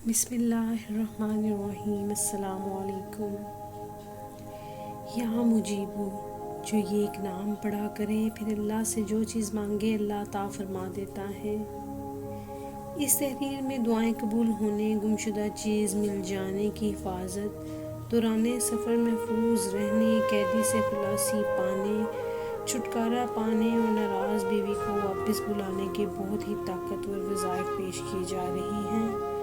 بسم اللہ الرحمن الرحیم۔ السلام علیکم۔ یا مجیبو، جو یہ ایک نام پڑھا کرے پھر اللہ سے جو چیز مانگے اللہ عطا فرما دیتا ہے۔ اس تحریر میں دعائیں قبول ہونے، گمشدہ چیز مل جانے کی حفاظت، دوران سفر محفوظ رہنے، قیدی سے خلاصی پانے، چھٹکارا پانے اور ناراض بیوی کو واپس بلانے کے بہت ہی طاقتور وظائف پیش کی جا رہی ہیں۔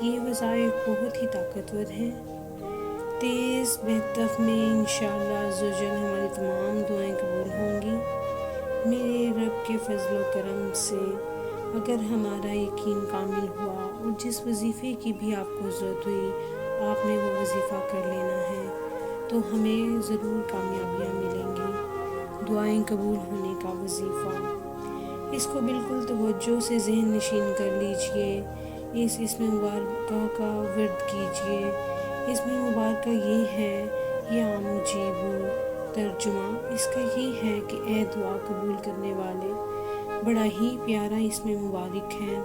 یہ وظائف بہت ہی طاقتور ہیں۔ تیز بہتف میں انشاءاللہ عزوجل ہماری تمام دعائیں قبول ہوں گی۔ میرے رب کے فضل و کرم سے اگر ہمارا یقین کامل ہوا اور جس وظیفے کی بھی آپ کو ضرورت ہوئی آپ نے وہ وظیفہ کر لینا ہے تو ہمیں ضرور کامیابیاں ملیں گی۔ دعائیں قبول ہونے کا وظیفہ، اس کو بالکل توجہ سے ذہن نشین کر لیجئے۔ اس اسم مبارکہ کا ورد کیجئے۔ اسم مبارکہ یہ ہے یا مجیبو، ترجمہ اس کا یہ ہے کہ اے دعا قبول کرنے والے۔ بڑا ہی پیارا اسم مبارک ہے۔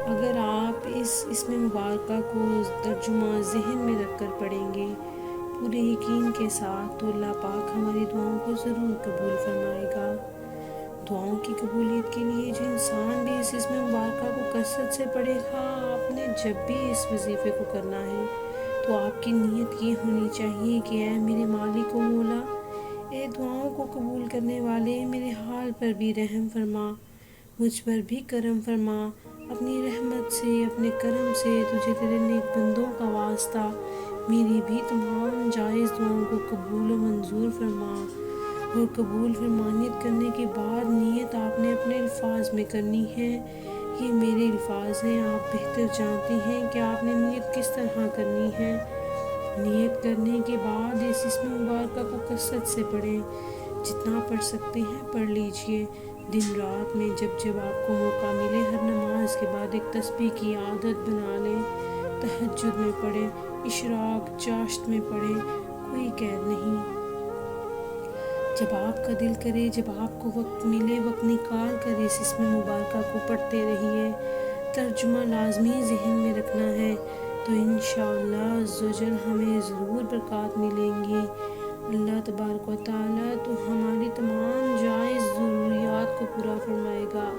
اگر آپ اس اسم مبارکہ کو ترجمہ ذہن میں رکھ کر پڑھیں گے پورے یقین کے ساتھ تو اللہ پاک ہماری دعاؤں کو ضرور قبول فرمائے گا۔ دعاؤں کی قبولیت کے لیے جو انسان بھی اس اسم مبارکہ کو کثرت سے پڑھے گا، آپ نے جب بھی اس وظیفے کو کرنا ہے تو آپ کی نیت یہ ہونی چاہیے کہ اے میرے مالک و مولا، اے دعاؤں کو قبول کرنے والے، میرے حال پر بھی رحم فرما، مجھ پر بھی کرم فرما، اپنی رحمت سے، اپنے کرم سے تجھے تیرے نیک بندوں کا واسطہ میری بھی تمام جائز دعاؤں کو قبول و منظور فرما۔ اور قبول فرمانیت کرنے کے بعد نیت آپ نے اپنے الفاظ میں کرنی ہے۔ یہ میرے الفاظ ہیں، آپ بہتر جانتے ہیں کہ آپ نے نیت کس طرح کرنی ہے۔ نیت کرنے کے بعد اس اسم مبارکہ کو کثرت سے پڑھیں، جتنا پڑھ سکتے ہیں پڑھ لیجئے۔ دن رات میں جب جب آپ کو موقع ملے ہر نماز کے بعد ایک تسبیح کی عادت بنا لیں۔ تہجد میں پڑھیں، اشراق چاشت میں پڑھیں، کوئی قید نہیں۔ جب آپ کا دل کرے، جب آپ کو وقت ملے، وقت نکال کر اس اسم مبارکہ کو پڑھتے رہیے۔ ترجمہ لازمی ذہن میں رکھنا ہے تو انشاءاللہ عزوجل ہمیں ضرور برکات ملیں گی۔ اللہ تبارک و تعالیٰ تو ہماری تمام جائز ضروریات کو پورا فرمائے گا۔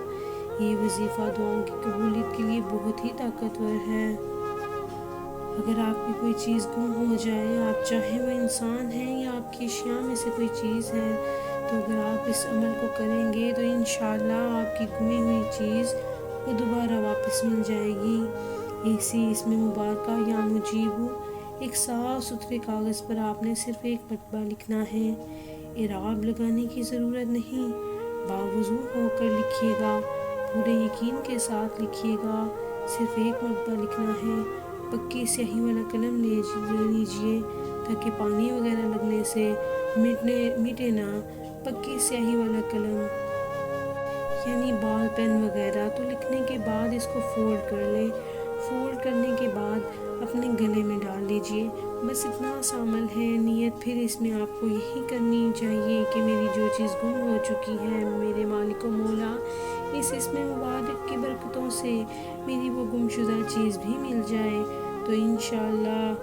یہ وظیفہ دعاؤں کی قبولیت کے لیے بہت ہی طاقتور ہے۔ اگر آپ کی کوئی چیز گم ہو جائے، آپ چاہے وہ انسان ہے یا آپ کی اشیاء میں سے کوئی چیز ہے، تو اگر آپ اس عمل کو کریں گے تو انشاءاللہ آپ کی گمی ہوئی چیز وہ دوبارہ واپس مل جائے گی۔ اسی اسم مبارکہ یا مجیبو ایک صاف ستھرے کاغذ پر آپ نے صرف ایک مرتبہ لکھنا ہے۔ اعراب لگانے کی ضرورت نہیں، باوضو ہو کر لکھیے گا، پورے یقین کے ساتھ لکھیے گا۔ صرف ایک مرتبہ لکھنا ہے۔ پکی سیاہی والا قلم لے لیجئے تاکہ پانی وغیرہ لگنے سے مٹے نہ۔ پکی سیاہی والا قلم یعنی بال پین وغیرہ، تو لکھنے کے بعد اس کو فولڈ کر لیں۔ فولڈ کرنے کے بعد اپنے گلے میں ڈال لیجئے۔ بس اتنا سا عمل ہے۔ نیت پھر اس میں آپ کو یہی کرنی چاہیے کہ میری جو چیز گم ہو چکی ہے میرے مالک و مولا، اس اسم مبارک کی برکتوں سے میری وہ گمشدہ چیز بھی مل جائے تو انشاءاللہ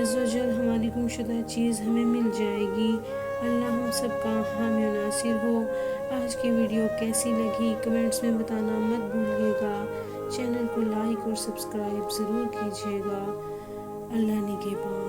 عزوجل ہماری گمشدہ چیز ہمیں مل جائے گی۔ اللہ ہم سب کا حامی و ناصر ہو۔ آج کی ویڈیو کیسی لگی کمنٹس میں بتانا مت بھولیے گا۔ چینل کو لائک اور سبسکرائب ضرور کیجیے گا۔ اللہ نگہبان۔